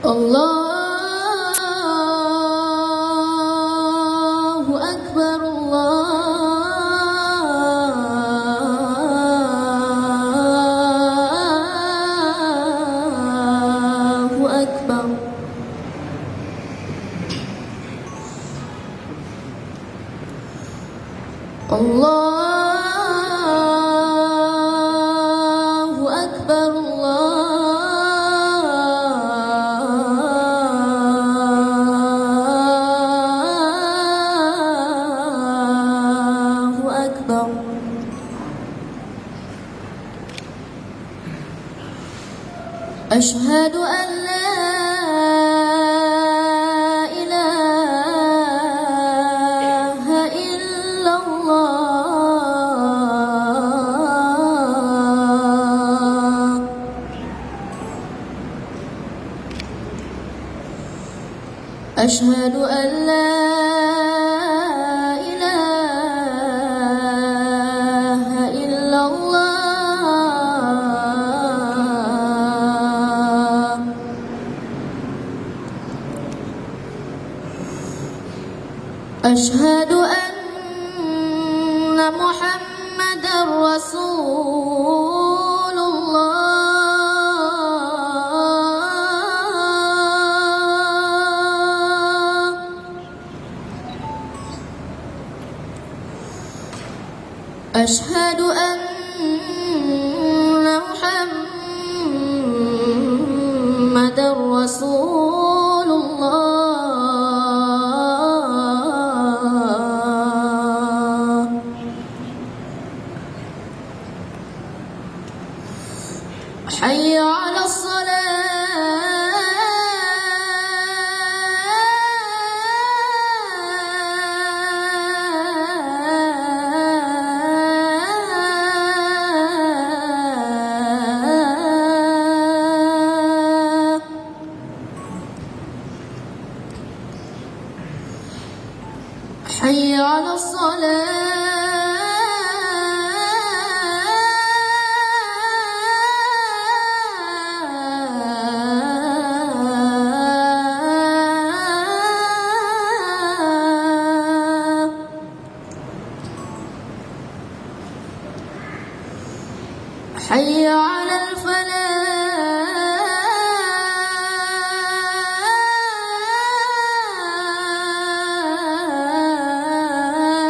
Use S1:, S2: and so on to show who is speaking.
S1: الله أكبر الله أكبر. الله أكبر الله أكبر. أشهد أن لا إله إلا الله. أشهد أن لا إله إلا الله. أشهد أن محمدًا رسول الله. أشهد أن محمدًا رسول الله. حي على الصلاة. حي على الصلاة. حي على الفلاح.